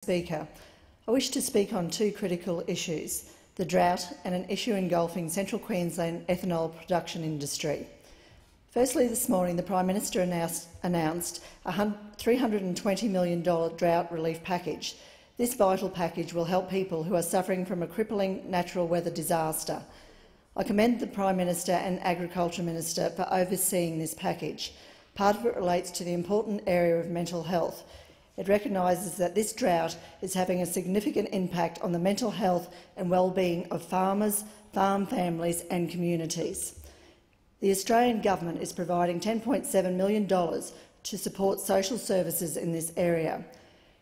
Speaker. I wish to speak on two critical issues, the drought and an issue engulfing Central Queensland ethanol production industry. Firstly, this morning the Prime Minister announced a $320 million drought relief package. This vital package will help people who are suffering from a crippling natural weather disaster. I commend the Prime Minister and Agriculture Minister for overseeing this package. Part of it relates to the important area of mental health. It recognises that this drought is having a significant impact on the mental health and well-being of farmers, farm families and communities. The Australian Government is providing $10.7 million to support social services in this area.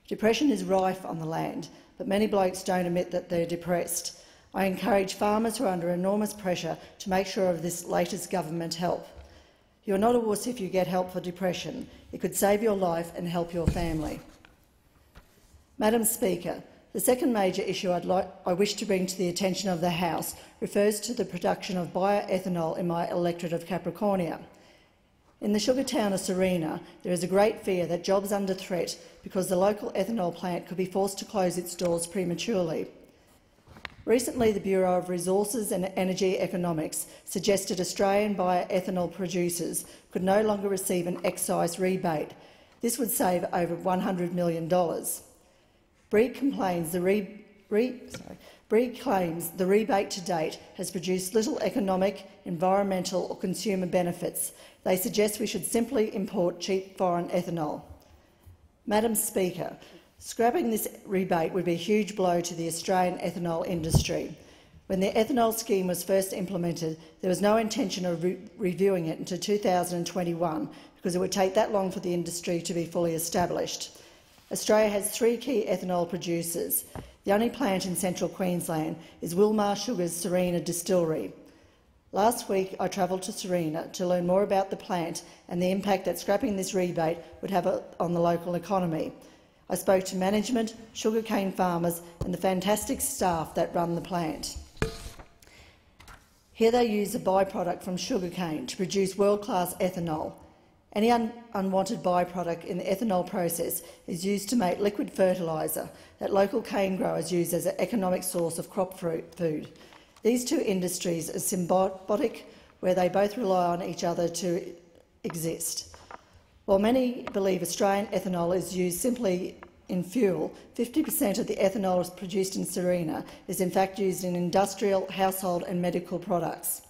Depression is rife on the land, but many blokes don't admit that they're depressed. I encourage farmers who are under enormous pressure to make sure of this latest government help. You're not a wuss if you get help for depression. It could save your life and help your family. Madam Speaker, the second major issue I wish to bring to the attention of the House refers to the production of bio-ethanol in my electorate of Capricornia. In the sugar town of Sarina, there is a great fear that jobs are under threat because the local ethanol plant could be forced to close its doors prematurely. Recently, the Bureau of Resources and Energy Economics suggested Australian bioethanol producers could no longer receive an excise rebate. This would save over $100 million. Breed claims the rebate to date has produced little economic, environmental or consumer benefits. They suggest we should simply import cheap foreign ethanol. Madam Speaker, scrapping this rebate would be a huge blow to the Australian ethanol industry. When the ethanol scheme was first implemented, there was no intention of reviewing it until 2021 because it would take that long for the industry to be fully established. Australia has three key ethanol producers. The only plant in central Queensland is Wilmar Sugar's Sarina distillery. Last week I travelled to Sarina to learn more about the plant and the impact that scrapping this rebate would have on the local economy. I spoke to management, sugarcane farmers and the fantastic staff that run the plant. Here they use a byproduct from sugarcane to produce world-class ethanol. Any unwanted byproduct in the ethanol process is used to make liquid fertiliser that local cane growers use as an economic source of crop food. These two industries are symbiotic, where they both rely on each other to exist. While many believe Australian ethanol is used simply in fuel, 50% of the ethanol produced in Sarina is in fact used in industrial, household and medical products.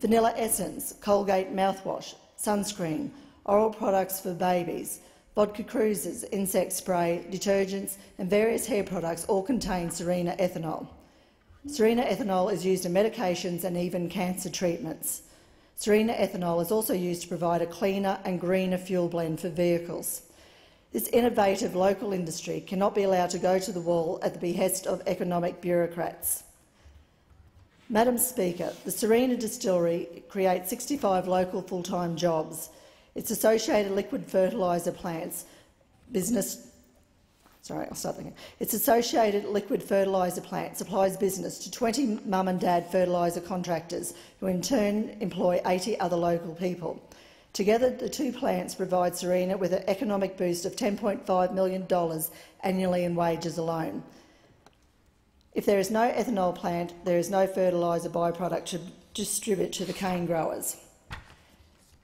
Vanilla essence, Colgate mouthwash, sunscreen, oral products for babies, vodka cruisers, insect spray, detergents and various hair products all contain Sarina ethanol. Sarina ethanol is used in medications and even cancer treatments. Sarina ethanol is also used to provide a cleaner and greener fuel blend for vehicles. This innovative local industry cannot be allowed to go to the wall at the behest of economic bureaucrats. Madam Speaker, the Sarina distillery creates 65 local full-time jobs. Its associated liquid fertiliser plants Its associated liquid fertiliser plant supplies business to 20 mum and dad fertiliser contractors who in turn employ 80 other local people. Together, the two plants provide Sarina with an economic boost of $10.5 million annually in wages alone. If there is no ethanol plant, there is no fertiliser byproduct to distribute to the cane growers.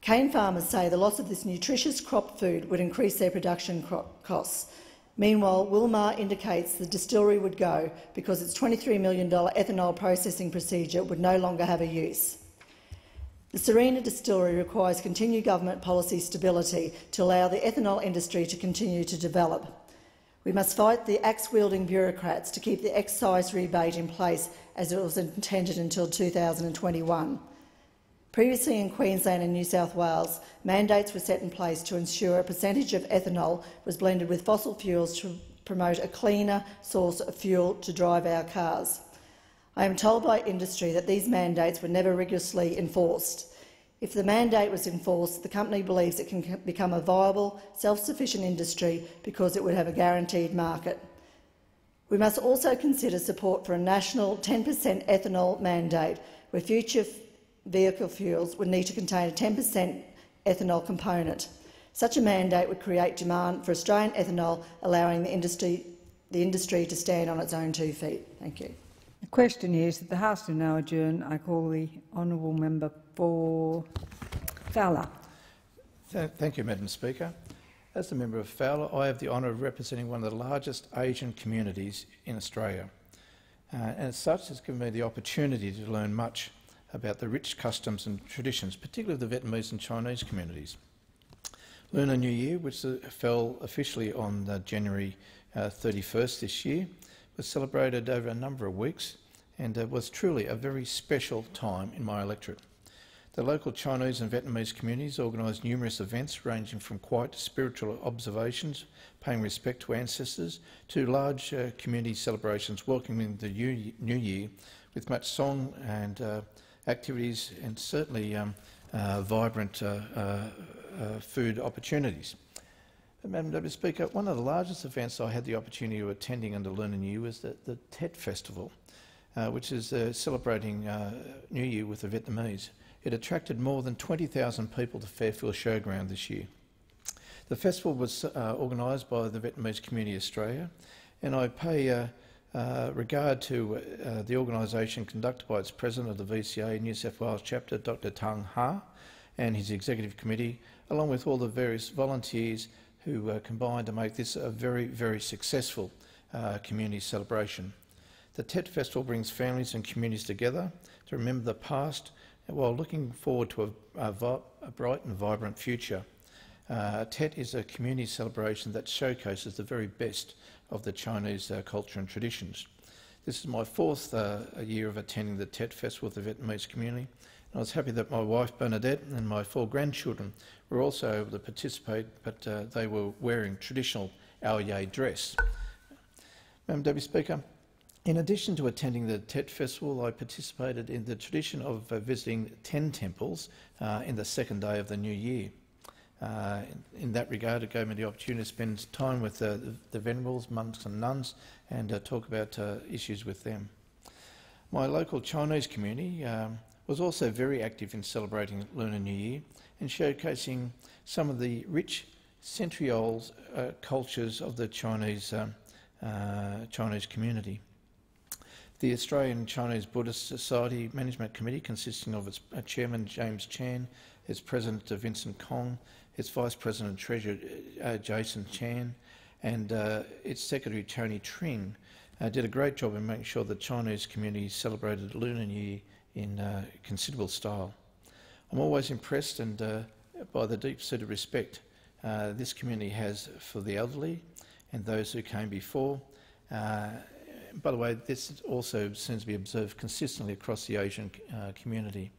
Cane farmers say the loss of this nutritious crop food would increase their production costs. Meanwhile, Wilmar indicates the distillery would go because its $23 million ethanol processing procedure would no longer have a use. The Sarina distillery requires continued government policy stability to allow the ethanol industry to continue to develop. We must fight the axe-wielding bureaucrats to keep the excise rebate in place as it was intended until 2021. Previously in Queensland and New South Wales, mandates were set in place to ensure a percentage of ethanol was blended with fossil fuels to promote a cleaner source of fuel to drive our cars. I am told by industry that these mandates were never rigorously enforced. If the mandate was enforced, the company believes it can become a viable, self-sufficient industry because it would have a guaranteed market. We must also consider support for a national 10% ethanol mandate, where future vehicle fuels would need to contain a 10% ethanol component. Such a mandate would create demand for Australian ethanol, allowing the industry the industry to stand on its own 2 feet. Thank you. The question is that the House do now adjourn. I call the honourable member for Fowler. Thank you, Madam Speaker. As the member of Fowler, I have the honour of representing one of the largest Asian communities in Australia. And as such, it's given me the opportunity to learn much about the rich customs and traditions, particularly of the Vietnamese and Chinese communities. Lunar New Year, which fell officially on January 31st this year, was celebrated over a number of weeks and was truly a very special time in my electorate. The local Chinese and Vietnamese communities organised numerous events ranging from quiet spiritual observations, paying respect to ancestors, to large community celebrations welcoming the New Year with much song and activities and certainly vibrant food opportunities. Madam Deputy Speaker, one of the largest events I had the opportunity of attending under Lunar New Year was the Tet Festival, which is celebrating New Year with the Vietnamese. It attracted more than 20,000 people to Fairfield Showground this year. The festival was organised by the Vietnamese Community Australia, and I pay regard to the organisation conducted by its president of the VCA New South Wales chapter, Dr Tang Ha, and his executive committee, along with all the various volunteers who combined to make this a very, very successful community celebration. The Tet Festival brings families and communities together to remember the past while looking forward to a bright and vibrant future. Tet is a community celebration that showcases the very best of the Chinese culture and traditions. This is my 4th year of attending the Tet Festival with the Vietnamese community. I was happy that my wife Bernadette and my 4 grandchildren were also able to participate, but they were wearing traditional Ao dress. Madam Deputy Speaker, in addition to attending the Tet Festival, I participated in the tradition of visiting 10 temples in the 2nd day of the New Year. In that regard, it gave me the opportunity to spend time with the venerables, monks and nuns, and talk about issues with them. My local Chinese community was also very active in celebrating Lunar New Year and showcasing some of the rich century-old cultures of the Chinese community. The Australian Chinese Buddhist Society Management Committee, consisting of its chairman James Chan, its president Vincent Kong, its vice president and treasurer Jason Chan, and its secretary Tony Tring, did a great job in making sure the Chinese community celebrated Lunar New Year in considerable style. I'm always impressed by the deep-seated respect this community has for the elderly and those who came before. By the way, this also seems to be observed consistently across the Asian community.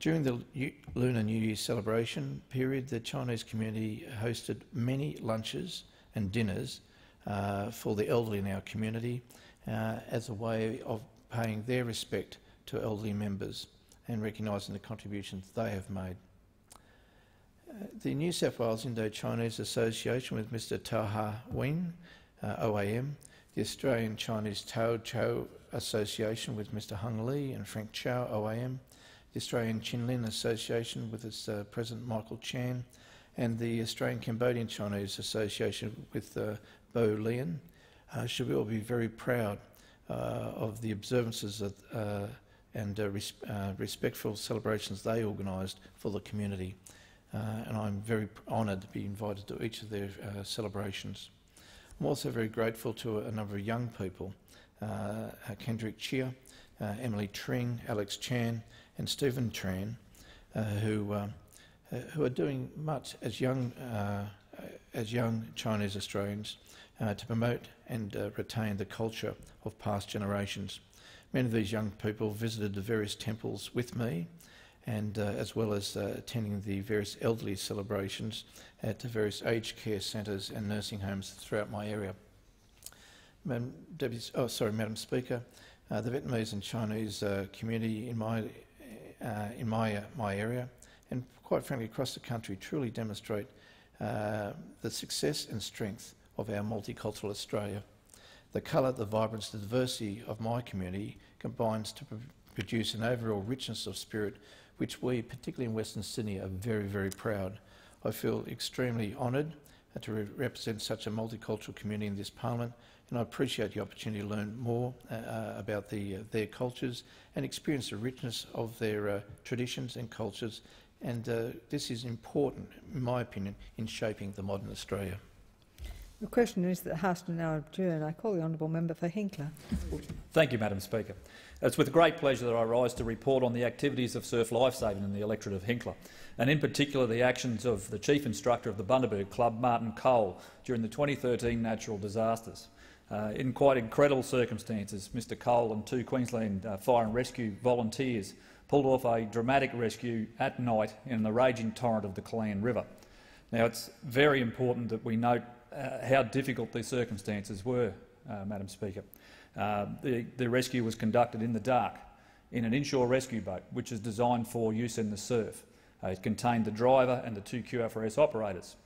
During the Lunar New Year celebration period, the Chinese community hosted many lunches and dinners for the elderly in our community as a way of paying their respect to elderly members and recognising the contributions they have made. The New South Wales Indo-Chinese Association with Mr Taha Wing, OAM, the Australian Chinese Tao Chou Association with Mr Hung Lee and Frank Chow, OAM, the Australian Chinlin Association with its President Michael Chan, and the Australian Cambodian Chinese Association with Bo Lian should all be very proud of the observances and respectful celebrations they organised for the community. And I'm very honoured to be invited to each of their celebrations. I'm also very grateful to a number of young people, Kendrick Chia, Emily Tring, Alex Chan and Stephen Tran, who are doing much as young Chinese Australians to promote and retain the culture of past generations. Many of these young people visited the various temples with me, and as well as attending the various elderly celebrations at the various aged care centres and nursing homes throughout my area. Madam Speaker, the Vietnamese and Chinese community in my area, and quite frankly across the country, truly demonstrate the success and strength of our multicultural Australia. The colour, the vibrance, the diversity of my community combines to produce an overall richness of spirit which we, particularly in Western Sydney, are very, very proud. I feel extremely honoured to represent such a multicultural community in this Parliament and I appreciate the opportunity to learn more about their cultures and experience the richness of their traditions and cultures, and this is important, in my opinion, in shaping the modern Australia. The question is that the House will now adjourn. I call the honourable member for Hinkler. Thank you, Madam Speaker. It's with great pleasure that I rise to report on the activities of surf lifesaving in the electorate of Hinkler, and in particular the actions of the Chief Instructor of the Bundaberg Club, Martin Cole, during the 2013 natural disasters. In quite incredible circumstances, Mr Cole and 2 Queensland Fire and Rescue volunteers pulled off a dramatic rescue at night in the raging torrent of the Calan River. Now, it's very important that we note how difficult these circumstances were, Madam Speaker. The rescue was conducted in the dark in an inshore rescue boat, which is designed for use in the surf. It contained the driver and the 2 QFRS operators.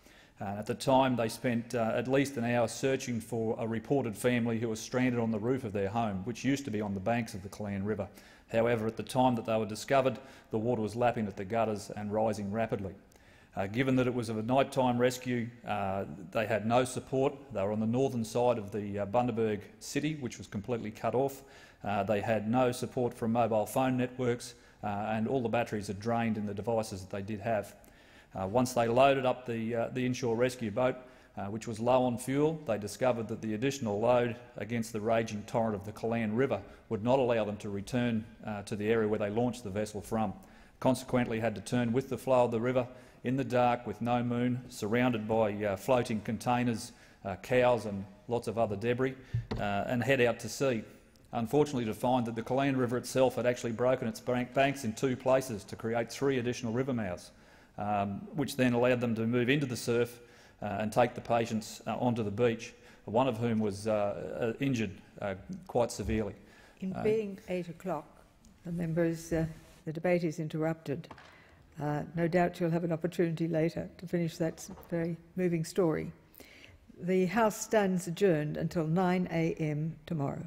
At the time, they spent at least an hour searching for a reported family who was stranded on the roof of their home, which used to be on the banks of the Calan River. However, at the time that they were discovered, the water was lapping at the gutters and rising rapidly. Given that it was a nighttime rescue, they had no support. They were on the northern side of the Bundaberg city, which was completely cut off. They had no support from mobile phone networks, and all the batteries had drained in the devices that they did have. Once they loaded up the inshore rescue boat, which was low on fuel, they discovered that the additional load against the raging torrent of the Calan River would not allow them to return to the area where they launched the vessel from. Consequently, had to turn with the flow of the river in the dark with no moon, surrounded by floating containers, cows and lots of other debris, and head out to sea. Unfortunately, to find that the Calan River itself had actually broken its banks in 2 places to create 3 additional river mouths, which then allowed them to move into the surf and take the patients onto the beach, one of whom was injured quite severely. In being 8 o'clock, the members, the debate is interrupted. No doubt you'll have an opportunity later to finish that very moving story. The House stands adjourned until 9 a.m. tomorrow.